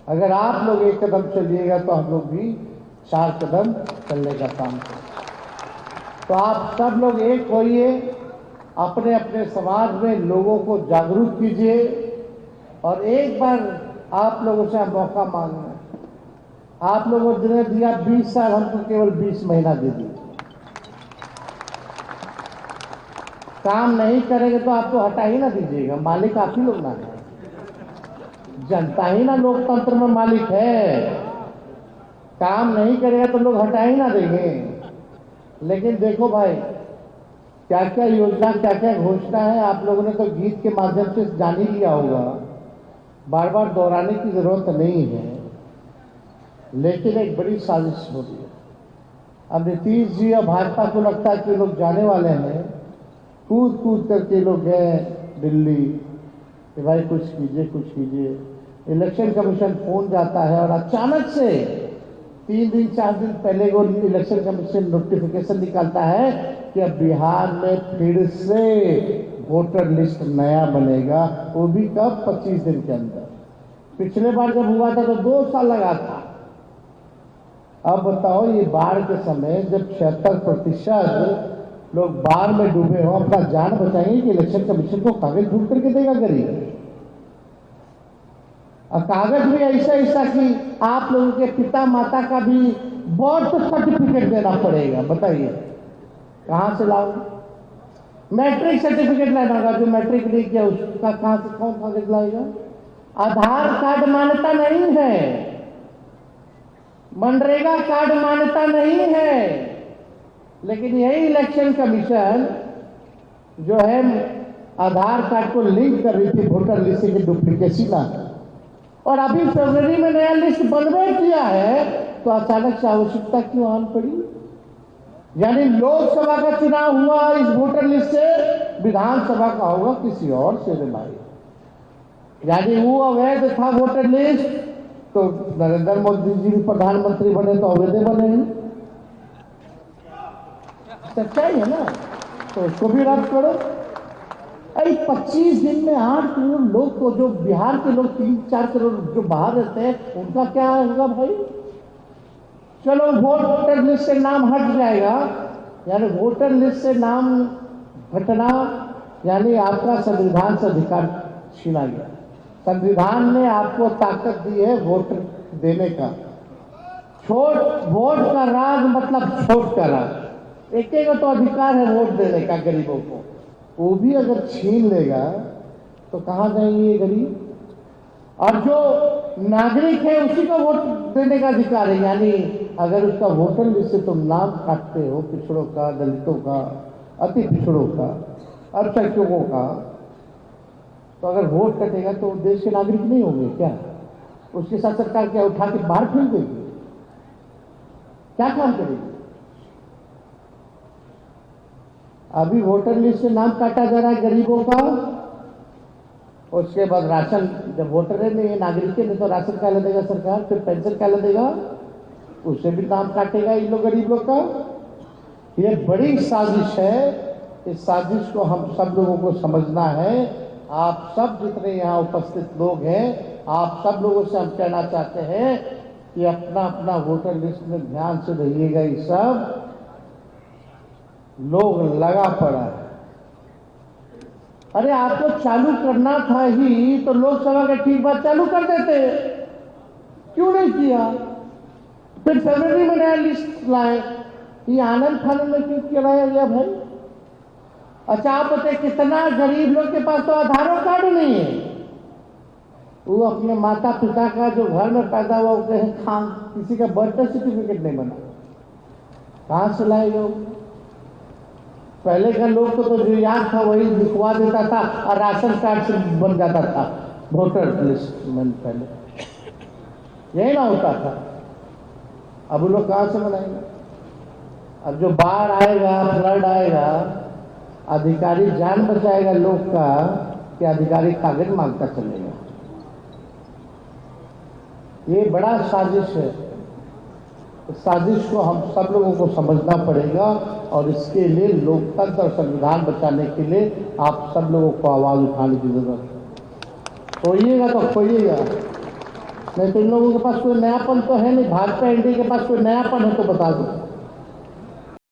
अगर आप लोग एक कदम चलिएगा तो हम लोग भी 4 कदम चलने का काम करें। तो आप सब लोग एक होइए, अपने अपने समाज में लोगों को जागरूक कीजिए और एक बार आप लोगों से मौका मांगना है। आप लोगों ने दिया 20 साल, हमको केवल 20 महीना दे दिए। काम नहीं करेंगे तो आपको हटा ही ना दीजिएगा, मालिक आप ही लोग ना है, जनता ही ना लोकतंत्र में मालिक है। काम नहीं करेगा तो लोग हटा ही ना देंगे। लेकिन देखो भाई, क्या क्या योजना, क्या क्या घोषणा है, आप लोगों ने तो गीत के माध्यम से जान ही लिया होगा, बार बार दोहराने की जरूरत नहीं है। लेकिन एक बड़ी साजिश हो रही है। अब नीतीश जी और भाजपा को लगता है कि लोग जाने वाले हैं, कूद कूद करके लोग गए दिल्ली कि भाई कुछ कीजिए कुछ कीजिए। इलेक्शन कमीशन फोन जाता है और अचानक से 3 दिन 4 दिन पहले वो इलेक्शन कमीशन नोटिफिकेशन निकालता है कि अब बिहार में फिर से वोटर लिस्ट नया बनेगा, वो भी कब? 25 दिन के अंदर। पिछले बार जब हुआ था तो 2 साल लगा था। अब बताओ, ये बाढ़ के समय जब 76% लोग बाढ़ में डूबे हो, अपना जान बचाएंगे कि इलेक्शन कमीशन को कागज ढूंढ करके देगा गरीब? और कागज भी ऐसा ऐसा कि आप लोगों के पिता माता का भी बर्थ सर्टिफिकेट देना पड़ेगा। बताइए कहां से लाओ? मैट्रिक सर्टिफिकेट लाना होगा, जो मैट्रिक नहीं किया उसका कहां से कौन कागज लाएगा? आधार कार्ड मान्यता नहीं है, मनरेगा कार्ड मान्यता नहीं है। लेकिन यही इलेक्शन कमीशन जो है आधार कार्ड को लिंक कर रही थी वोटर लिस्ट की डुप्लीकेसी ना, और अभी फरवरी में नया लिस्ट बनवे किया है तो अचानक से आवश्यकता क्यों आन पड़ी? यानी लोकसभा का चुनाव हुआ इस वोटर लिस्ट से, विधानसभा का होगा किसी और से रे भाई। यानी वो अवैध था वोटर लिस्ट, तो नरेंद्र मोदी जी भी प्रधानमंत्री बने तो अवैध बने हैं। सच्चाई है ना, तो उसको भी रद्द करो। अरे 25 दिन में 8 करोड़ लोग को, जो बिहार के लोग 3-4 करोड़ जो बाहर रहते हैं, उनका क्या होगा भाई? चलो वोटर लिस्ट से नाम हट जाएगा, यानी वोटर लिस्ट से नाम हटना यानी आपका संविधान से अधिकार छीना गया। संविधान ने आपको ताकत दी है वोट देने का। वोट का राज मतलब छोट का राज। एक तो अधिकार है वोट देने का गरीबों को, वो भी अगर छीन लेगा तो कहां जाएंगे ये गरीब? और जो नागरिक है उसी को वोट देने का अधिकार है। यानी अगर उसका वोटर लिस्ट से तुम नाम काटते हो पिछड़ों का, दलितों का, अति पिछड़ों का, अल्पसंख्यकों का, तो अगर वोट कटेगा तो देश के नागरिक नहीं होंगे क्या? उसके साथ सरकार क्या उठा के बाहर फेंक देगी? क्या काम करेगी? अभी वोटर लिस्ट से नाम काटा जा रहा है गरीबों का, उसके बाद राशन, जब वोटर है नहीं, नागरिक है नहीं, तो राशन क्या ले देगा सरकार? फिर पेंशन क्या ले देगा? उससे भी नाम काटेगा इन लोग गरीब लोग का। ये बड़ी साजिश है। इस साजिश को हम सब लोगों को समझना है। आप सब जितने यहाँ उपस्थित लोग हैं, आप सब लोगों से हम कहना चाहते हैं कि अपना अपना वोटर लिस्ट में ध्यान से रहिएगा। ये सब लोग लगा पड़ा है। अरे आपको चालू करना था ही तो लोकसभा का ठीक बात चालू कर देते, क्यों नहीं किया? फिर फरवरी में नया लिस्ट लाए, ये आनंद फानंद में क्यों कराया गया भाई? अच्छा आप बताए, कितना गरीब लोग के पास तो आधार कार्ड नहीं है, वो अपने माता पिता का जो घर में पैदा हुआ किसी का बर्थ सर्टिफिकेट नहीं बना, कहां से लाएगा? पहले का लोग को तो जो याद था वही दिखवा देता था और राशन कार्ड से बन जाता था वोटर लिस्ट में। पहले यही ना होता था। अब वो लोग कहां से बनाएंगे? अब जो बाढ़ आएगा, फ्लड आएगा, अधिकारी जान बचाएगा लोग का कि अधिकारी कागज मांगता चलेगा। ये बड़ा साजिश है। इस साजिश को हम सब लोगों को समझना पड़ेगा और इसके लिए लोकतंत्र और संविधान बचाने के लिए आप सब लोगों को आवाज उठाने की जरूरत है। खोइएगा तो खोइएगा, नहीं तो इन लोगों के पास कोई नयापन तो है नहीं। भाजपा एनडीए के पास कोई नयापन है तो बता दो।